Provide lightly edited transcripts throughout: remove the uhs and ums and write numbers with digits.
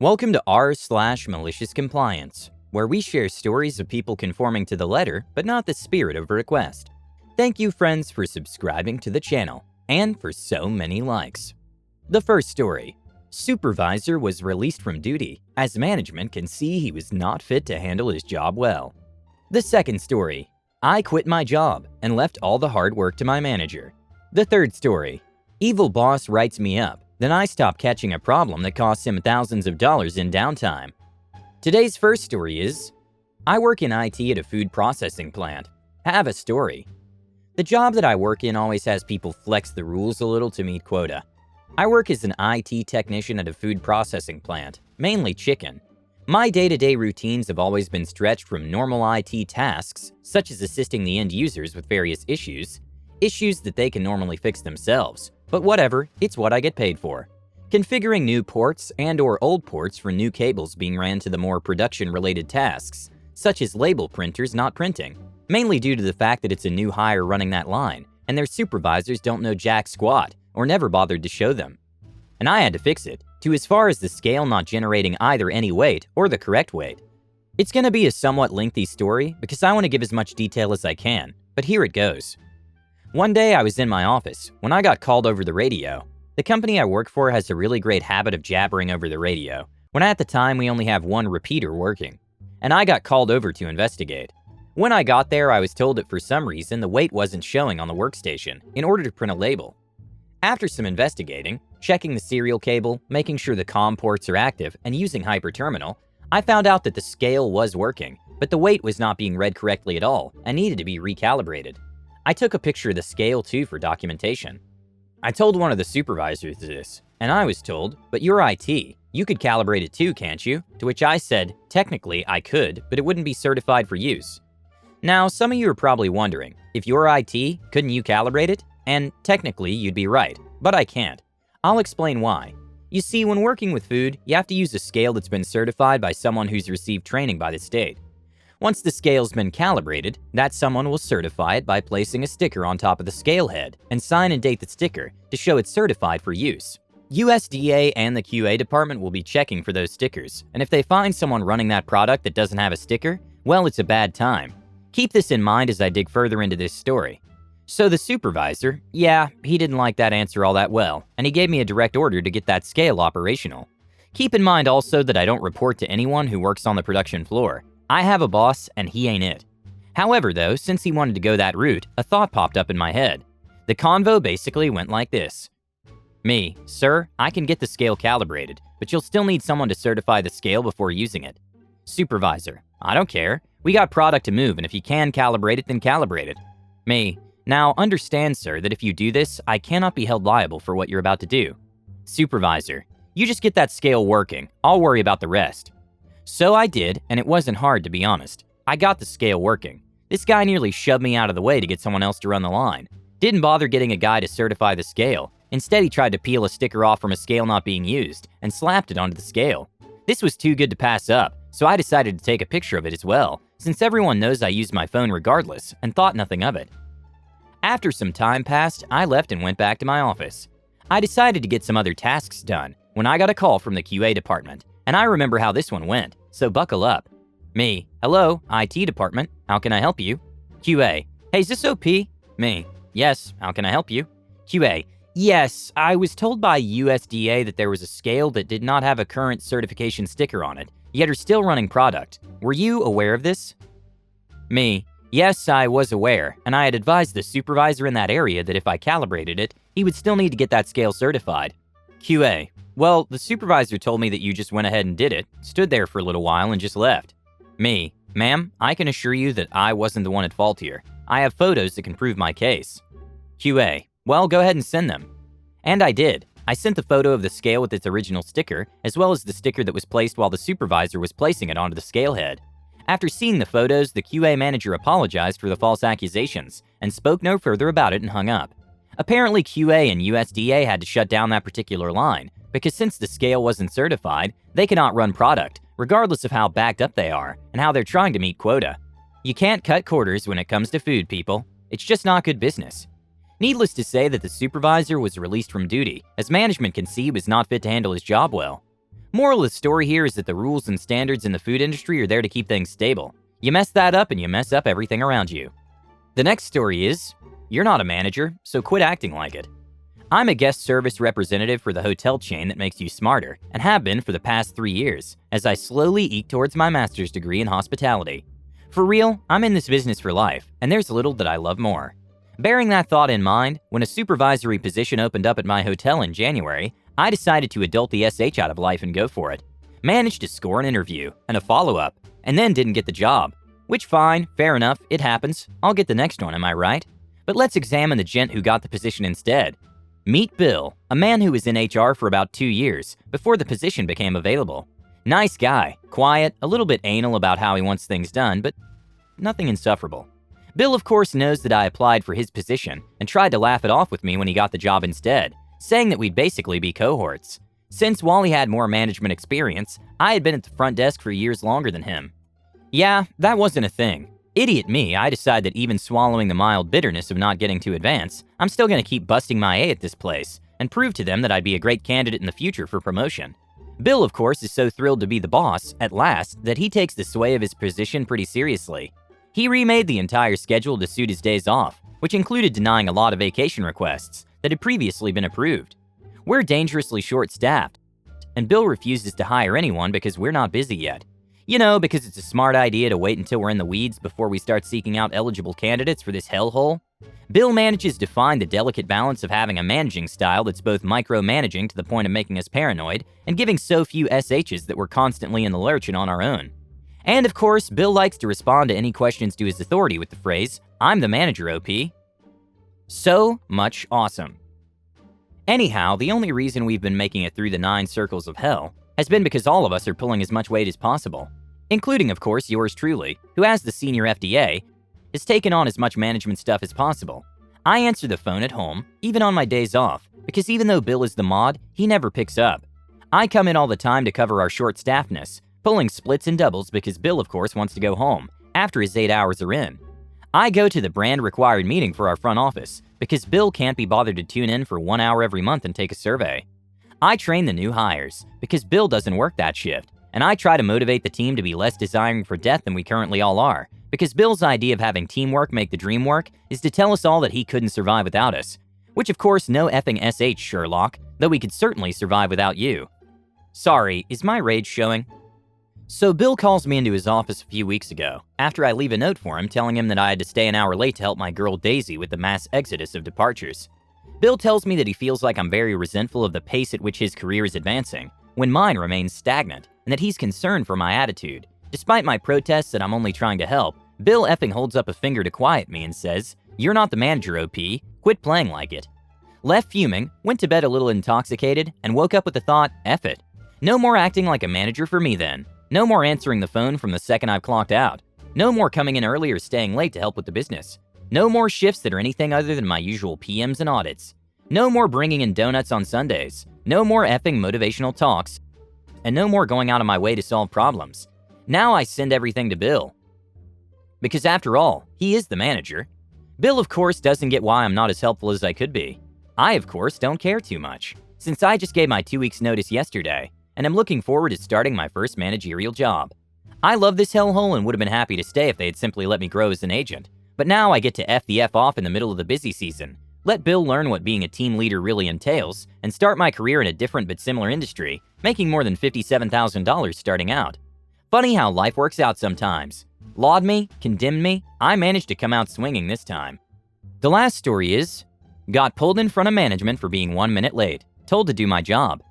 Welcome to r/MaliciousCompliance, where we share stories of people conforming to the letter but not the spirit of a request. Thank you, friends, for subscribing to the channel and for so many likes. The first story: Supervisor was released from duty as management can see he was not fit to handle his job well. The second story: I quit my job and left all the hard work to my manager. The third story: Evil boss writes me up, then I stop catching a problem that costs him thousands of dollars in downtime. Today's first story is: I work in IT at a food processing plant. Have a story. The job that I work in always has people flex the rules a little to meet quota. I work as an IT technician at a food processing plant, mainly chicken. My day-to-day routines have always been stretched from normal IT tasks, such as assisting the end users with various issues that they can normally fix themselves. But whatever, it's what I get paid for. Configuring new ports and/or old ports for new cables being ran to the more production-related tasks, such as label printers not printing, mainly due to the fact that it's a new hire running that line, and their supervisors don't know jack squat, or never bothered to show them. And I had to fix it, to as far as the scale not generating either any weight or the correct weight. It's gonna be a somewhat lengthy story because I want to give as much detail as I can, but here it goes. One day I was in my office when I got called over the radio. The company I work for has a really great habit of jabbering over the radio, when at the time we only have one repeater working, and I got called over to investigate. When I got there, I was told that for some reason the weight wasn't showing on the workstation in order to print a label. After some investigating, checking the serial cable, making sure the COM ports are active, and using Hyperterminal, I found out that the scale was working, but the weight was not being read correctly at all and needed to be recalibrated. I took a picture of the scale too for documentation. I told one of the supervisors this, and I was told, "But you're IT, you could calibrate it too, can't you?" To which I said, technically I could, but it wouldn't be certified for use. Now, some of you are probably wondering, if you're IT, couldn't you calibrate it? And technically, you'd be right, but I can't. I'll explain why. You see, when working with food, you have to use a scale that's been certified by someone who's received training by the state. Once the scale's been calibrated, that someone will certify it by placing a sticker on top of the scale head and sign and date the sticker to show it's certified for use. USDA and the QA department will be checking for those stickers, and if they find someone running that product that doesn't have a sticker, well, it's a bad time. Keep this in mind as I dig further into this story. So the supervisor, he didn't like that answer all that well, and he gave me a direct order to get that scale operational. Keep in mind also that I don't report to anyone who works on the production floor. I have a boss, and he ain't it. However, though, since he wanted to go that route, a thought popped up in my head. The convo basically went like this. Me: Sir, I can get the scale calibrated, but you'll still need someone to certify the scale before using it. Supervisor: I don't care. We got product to move, and if you can calibrate it, then calibrate it. Me: Now, understand, sir, that if you do this, I cannot be held liable for what you're about to do. Supervisor: You just get that scale working. I'll worry about the rest. So I did, and it wasn't hard, to be honest. I got the scale working. This guy nearly shoved me out of the way to get someone else to run the line. Didn't bother getting a guy to certify the scale. Instead, he tried to peel a sticker off from a scale not being used and slapped it onto the scale. This was too good to pass up, so I decided to take a picture of it as well, since everyone knows I use my phone regardless, and thought nothing of it. After some time passed, I left and went back to my office. I decided to get some other tasks done when I got a call from the QA department, and I remember how this one went, so buckle up. Me: Hello, IT department, how can I help you? QA: Hey, is this OP? Me: Yes, how can I help you? QA: Yes, I was told by USDA that there was a scale that did not have a current certification sticker on it, yet are still running product. Were you aware of this? Me: Yes, I was aware, and I had advised the supervisor in that area that if I calibrated it, he would still need to get that scale certified. QA: Well, the supervisor told me that you just went ahead and did it, stood there for a little while, and just left. Me: Ma'am, I can assure you that I wasn't the one at fault here. I have photos that can prove my case. QA: Well, go ahead and send them. And I did. I sent the photo of the scale with its original sticker, as well as the sticker that was placed while the supervisor was placing it onto the scale head. After seeing the photos, the QA manager apologized for the false accusations and spoke no further about it and hung up. Apparently, QA and USDA had to shut down that particular line, because since the scale wasn't certified, they cannot run product, regardless of how backed up they are and how they're trying to meet quota. You can't cut corners when it comes to food, people. It's just not good business. Needless to say that the supervisor was released from duty, as management can see he was not fit to handle his job well. Moral of the story here is that the rules and standards in the food industry are there to keep things stable. You mess that up and you mess up everything around you. The next story is, you're not a manager, so quit acting like it. I'm a guest service representative for the hotel chain that makes you smarter, and have been for the past 3 years, as I slowly eke towards my master's degree in hospitality. For real, I'm in this business for life, and there's little that I love more. Bearing that thought in mind, when a supervisory position opened up at my hotel in January, I decided to adult the SH out of life and go for it. Managed to score an interview and a follow-up, and then didn't get the job. Which fine, fair enough, it happens. I'll get the next one, am I right? But let's examine the gent who got the position instead. Meet Bill, a man who was in HR for about 2 years, before the position became available. Nice guy, quiet, a little bit anal about how he wants things done, but nothing insufferable. Bill, of course, knows that I applied for his position and tried to laugh it off with me when he got the job instead, saying that we'd basically be cohorts. Since while he had more management experience, I had been at the front desk for years longer than him. Yeah, that wasn't a thing. Idiot me, I decided that even swallowing the mild bitterness of not getting to advance, I'm still going to keep busting my A at this place and prove to them that I'd be a great candidate in the future for promotion. Bill, of course, is so thrilled to be the boss, at last, that he takes the sway of his position pretty seriously. He remade the entire schedule to suit his days off, which included denying a lot of vacation requests that had previously been approved. We're dangerously short-staffed, and Bill refuses to hire anyone because we're not busy yet. You know, because it's a smart idea to wait until we're in the weeds before we start seeking out eligible candidates for this hellhole. Bill manages to find the delicate balance of having a managing style that's both micromanaging to the point of making us paranoid and giving so few SHs that we're constantly in the lurch and on our own. And of course, Bill likes to respond to any questions to his authority with the phrase, "I'm the manager, OP." So much awesome. Anyhow, the only reason we've been making it through the 9 circles of hell has been because all of us are pulling as much weight as possible. Including, of course, yours truly, who as the senior FDA, has taken on as much management stuff as possible. I answer the phone at home, even on my days off, because even though Bill is the mod, he never picks up. I come in all the time to cover our short-staffedness, pulling splits and doubles because Bill, of course, wants to go home, after his 8 hours are in. I go to the brand-required meeting for our front office, because Bill can't be bothered to tune in for 1 hour every month and take a survey. I train the new hires, because Bill doesn't work that shift, and I try to motivate the team to be less desiring for death than we currently all are, because Bill's idea of having teamwork make the dream work is to tell us all that he couldn't survive without us. Which of course, no effing SH, Sherlock, though we could certainly survive without you. Sorry, is my rage showing? So Bill calls me into his office a few weeks ago, after I leave a note for him telling him that I had to stay an hour late to help my girl Daisy with the mass exodus of departures. Bill tells me that he feels like I'm very resentful of the pace at which his career is advancing, when mine remains stagnant, and that he's concerned for my attitude. Despite my protests that I'm only trying to help, Bill effing holds up a finger to quiet me and says, "You're not the manager, OP. Quit playing like it." Left fuming, went to bed a little intoxicated, and woke up with the thought, F it. No more acting like a manager for me then. No more answering the phone from the second I've clocked out. No more coming in early or staying late to help with the business. No more shifts that are anything other than my usual PMs and audits. No more bringing in donuts on Sundays. No more effing motivational talks. And no more going out of my way to solve problems. Now I send everything to Bill. Because after all, he is the manager. Bill, of course, doesn't get why I'm not as helpful as I could be. I, of course, don't care too much, since I just gave my 2 weeks notice yesterday, and I'm looking forward to starting my first managerial job. I love this hellhole and would have been happy to stay if they had simply let me grow as an agent. But now I get to F the F off in the middle of the busy season, let Bill learn what being a team leader really entails, and start my career in a different but similar industry, making more than $57,000 starting out. Funny how life works out sometimes. Laud me, condemned me, I managed to come out swinging this time. The last story is, got pulled in front of management for being 1 minute late, told to do my job.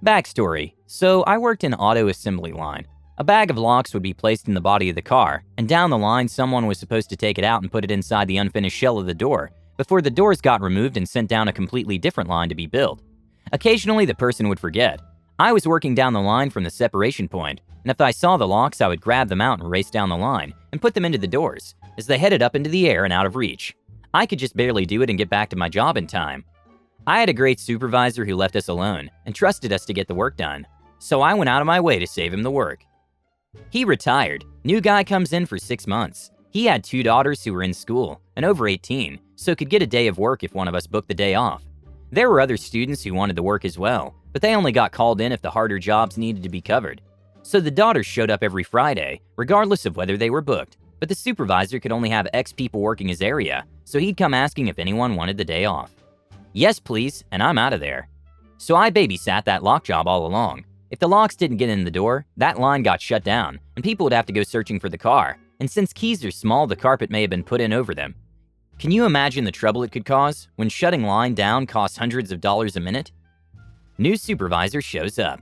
Backstory, so I worked in auto assembly line. A bag of locks would be placed in the body of the car, and down the line someone was supposed to take it out and put it inside the unfinished shell of the door, before the doors got removed and sent down a completely different line to be built. Occasionally the person would forget. I was working down the line from the separation point, and if I saw the locks I would grab them out and race down the line, and put them into the doors, as they headed up into the air and out of reach. I could just barely do it and get back to my job in time. I had a great supervisor who left us alone, and trusted us to get the work done, so I went out of my way to save him the work. He retired. New guy comes in for 6 months. He had 2 daughters who were in school and over 18, so could get a day of work if one of us booked the day off. There were other students who wanted to work as well, but they only got called in if the harder jobs needed to be covered. So the daughters showed up every Friday, regardless of whether they were booked, but the supervisor could only have X people working his area, so he'd come asking if anyone wanted the day off. Yes, please, and I'm out of there. So I babysat that lock job all along. If the locks didn't get in the door, that line got shut down, and people would have to go searching for the car, and since keys are small, the carpet may have been put in over them. Can you imagine the trouble it could cause when shutting line down costs hundreds of dollars a minute? New supervisor shows up.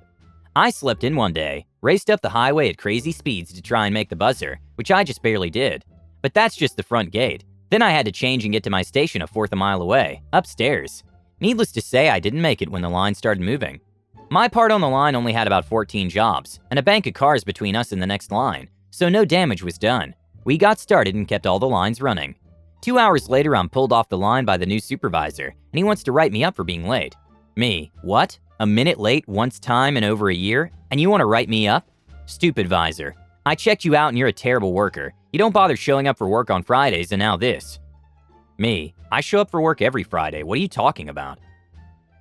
I slept in one day, raced up the highway at crazy speeds to try and make the buzzer, which I just barely did. But that's just the front gate. Then I had to change and get to my station a fourth a mile away, upstairs. Needless to say, I didn't make it when the line started moving. My part on the line only had about 14 jobs, and a bank of cars between us and the next line, so no damage was done. We got started and kept all the lines running. 2 hours later, I'm pulled off the line by the new supervisor, and he wants to write me up for being late. Me, what? A minute late once time in over a year, and you want to write me up? Supervisor, I checked you out and you're a terrible worker. You don't bother showing up for work on Fridays, and now this. Me, I show up for work every Friday. What are you talking about?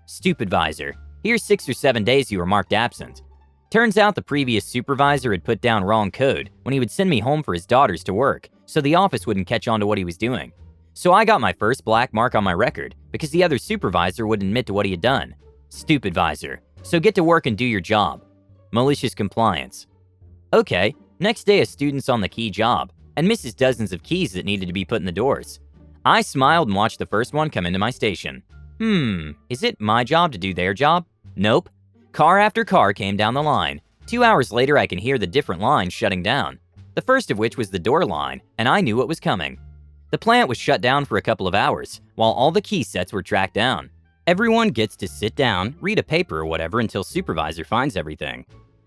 Supervisor, here's 6 or 7 days you were marked absent. Turns out the previous supervisor had put down wrong code when he would send me home for his daughters to work, so the office wouldn't catch on to what he was doing. So I got my first black mark on my record because the other supervisor wouldn't admit to what he had done. Supervisor, so get to work and do your job. Malicious compliance. Okay, next day a student's on the key job and misses dozens of keys that needed to be put in the doors. I smiled and watched the first one come into my station. Is it my job to do their job? Nope. Car after car came down the line. 2 hours later, I can hear the different lines shutting down. The first of which was the door line, and I knew what was coming. The plant was shut down for a couple of hours, while all the key sets were tracked down. Everyone gets to sit down, read a paper or whatever until supervisor finds everything.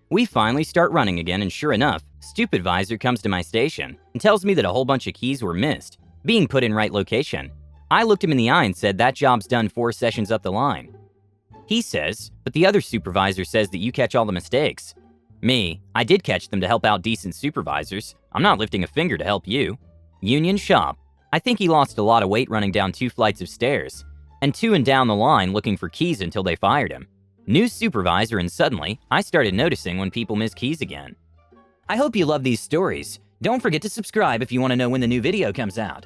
We finally start running again, and sure enough, supervisor comes to my station and tells me that a whole bunch of keys were missed, being put in right location. I looked him in the eye and said that job's done 4 sessions up the line. He says, but the other supervisor says that you catch all the mistakes. Me, I did catch them to help out decent supervisors. I'm not lifting a finger to help you. Union shop. I think he lost a lot of weight running down 2 flights of stairs, and 2 and down the line looking for keys until they fired him. New supervisor, and suddenly, I started noticing when people miss keys again. I hope you love these stories. Don't forget to subscribe if you want to know when the new video comes out.